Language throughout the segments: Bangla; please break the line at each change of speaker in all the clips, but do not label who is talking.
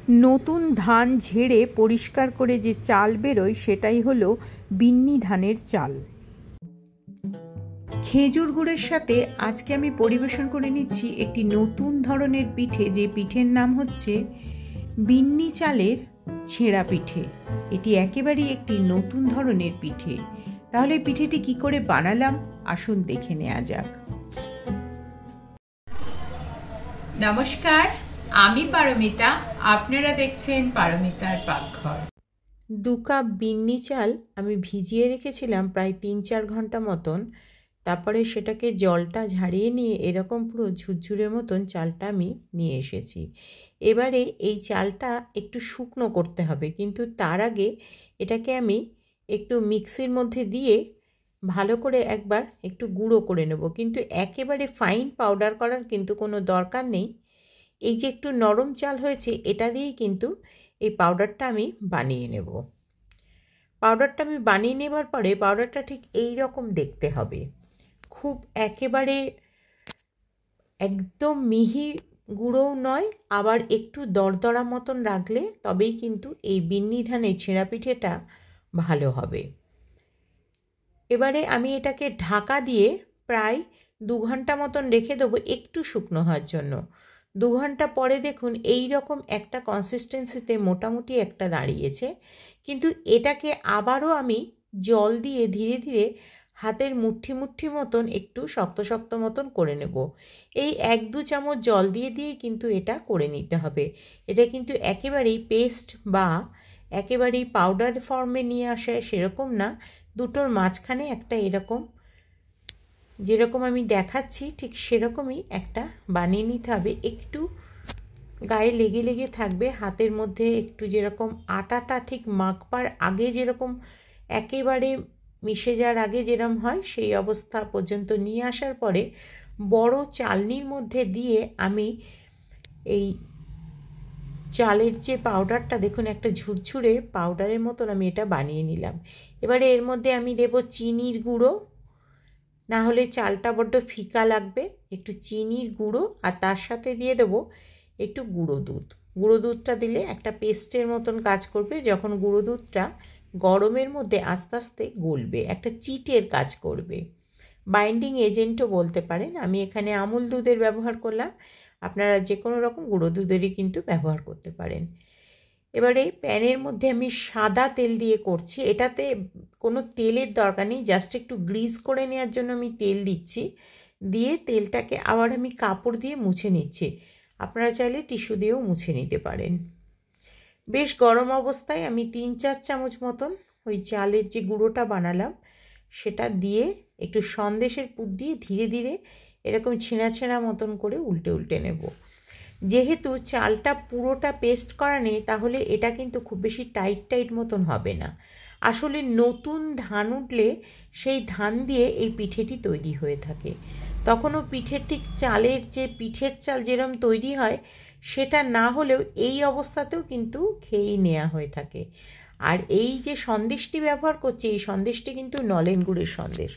নতুন ধান ঝেড়ে পরিষ্কার করে যে চাল বেরোয় সেটাই হলো বিন্নি ধানের চাল। খেজুর গুড়ের সাথে আজকে আমি পরিবেশন করে নিচ্ছি একটি নতুন ধরনের পিঠে, যে পিঠের নাম হচ্ছে বিন্নি চালের ছেঁড়া পিঠে। এটি একেবারেই একটি নতুন ধরনের পিঠে। তাহলে পিঠেটি কি করে বানালাম আসুন দেখে নেওয়া যাক।
নমস্কার, আমি পারমিতা, আপনারা দেখছেন পারমিতার পাকঘর।
2 কাপ বিন্নি চাল আমি ভিজিয়ে রেখেছিলাম প্রায় 3-4 ঘন্টা মতন। তারপরে সেটাকে জলটা ঝাড়িয়ে নিয়ে এরকম পুরো ঝুরঝুরে মতন চালটা আমি নিয়ে এসেছি। এবারে এই চালটা একটু শুকনো করতে হবে, কিন্তু তার আগে এটাকে আমি একটু মিক্সির মধ্যে দিয়ে ভালো করে একবার একটু গুঁড়ো করে নেব। কিন্তু একেবারে ফাইন পাউডার করার কিন্তু কোনো দরকার নেই। এই যে একটু নরম চাল হয়েছে এটা দিয়েই কিন্তু এই পাউডারটা আমি বানিয়ে নেব। পাউডারটা আমি বানিয়ে নেবার পরে পাউডারটা ঠিক এই রকম দেখতে হবে। খুব একেবারে একদম মিহি গুঁড়োও নয়, আবার একটু দরদরা মতন রাখলে তবেই কিন্তু এই বিন্নি ধানের ছেঁড়া পিঠেটা ভালো হবে। এবারে আমি এটাকে ঢাকা দিয়ে প্রায় 2 ঘন্টা মতন রেখে দেবো একটু শুকনো হওয়ার জন্য। 2 ঘন্টা পরে দেখুন এই রকম একটা কনসিস্টেন্সিতে মোটামুটি একটা দাঁড়িয়েছে। কিন্তু এটাকে আবারও আমি জল দিয়ে ধীরে ধীরে হাতের মুঠি মুঠি মতন একটু শক্ত শক্ত মতন করে নেব। এই 1-2 চামচ জল দিয়ে দিয়েই কিন্তু এটা করে নিতে হবে। এটা কিন্তু একেবারেই পেস্ট বা একেবারেই পাউডার ফর্মে নিয়ে আসে সেরকম না, দুটোর মাঝখানে একটা এরকম যেরকম আমি দেখাচ্ছি ঠিক সেরকমই একটা বানিয়ে নিতে হবে। একটু গায়ে লেগে লেগে থাকবে, হাতের মধ্যে একটু যেরকম আটাটা ঠিক মাখবার আগে যেরকম একেবারে মিশে যাওয়ার আগে যেরকম হয় সেই অবস্থা পর্যন্ত নিয়ে আসার পরে বড় চালনির মধ্যে দিয়ে আমি এই চালের যে পাউডারটা দেখুন একটা ঝুরঝুরে পাউডারের মতন আমি এটা বানিয়ে নিলাম। এবারে এর মধ্যে আমি দেব চিনির গুঁড়ো, না হলে চালটা বড্ড ফিকা লাগবে। একটু চিনির গুঁড়ো আর তার সাথে দিয়ে দেব একটু গুঁড়ো দুধ। গুঁড়ো দুধটা দিলে একটা পেস্টের মতন কাজ করবে। যখন গুঁড়ো দুধটা গরমের মধ্যে আস্তে আস্তে গলবে, একটা চিটের কাজ করবে, বাইন্ডিং এজেন্টও বলতে পারেন। আমি এখানে আমুল দুধের ব্যবহার করলাম, আপনারা যে কোনো রকম গুঁড়ো দুধেরই কিন্তু ব্যবহার করতে পারেন। এবারে প্যানের মধ্যে আমি সাদা তেল দিয়ে করছি। এটাতে কোনো তেলের দরকার নেই, জাস্ট একটু গ্রিস করে নেওয়ার জন্য আমি তেল দিচ্ছি। দিয়ে তেলটাকে আবার আমি কাপড় দিয়ে মুছে নিচ্ছি। আপনারা চাইলে টিস্যু দিয়েও মুছে নিতে পারেন। বেশ গরম অবস্থায় আমি 3-4 চামচ মতন ওই চালের যে গুঁড়োটা বানালাম সেটা দিয়ে একটু সন্দেশের পুর দিয়ে ধীরে ধীরে এরকম ছেঁড়া ছেঁড়া মতন করে উল্টে উল্টে নেব। যেহেতু চালটা পুরোটা পেস্ট করা নেই তাহলে এটা কিন্তু খুব বেশি টাইট টাইট মতন হবে না। আসলে নতুন ধান উঠলে সেই ধান দিয়ে এই পিঠেটি তৈরি হয়ে থাকে। তখনও পিঠের ঠিক চালের যে পিঠের চাল যেরকম তৈরি হয় সেটা না হলেও এই অবস্থাতেও কিন্তু খেয়েই নেওয়া হয়ে থাকে। আর এই যে সন্দেশটি ব্যবহার করছি এই সন্দেশটি কিন্তু নলেন গুড়ের সন্দেশ।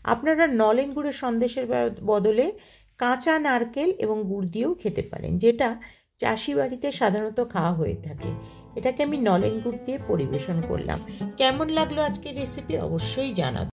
আপনারা নলেন গুড়ের সন্দেশের বদলে কাঁচা নারকেল এবং গুড় দিয়েও খেতে পারেন, যেটা চাষি বাড়িতে সাধারণত খাওয়া হয়ে থাকে। এটাকে আমি নলেন গুড় দিয়ে পরিবেশন করলাম। কেমন লাগলো আজকের রেসিপি অবশ্যই জানাবেন।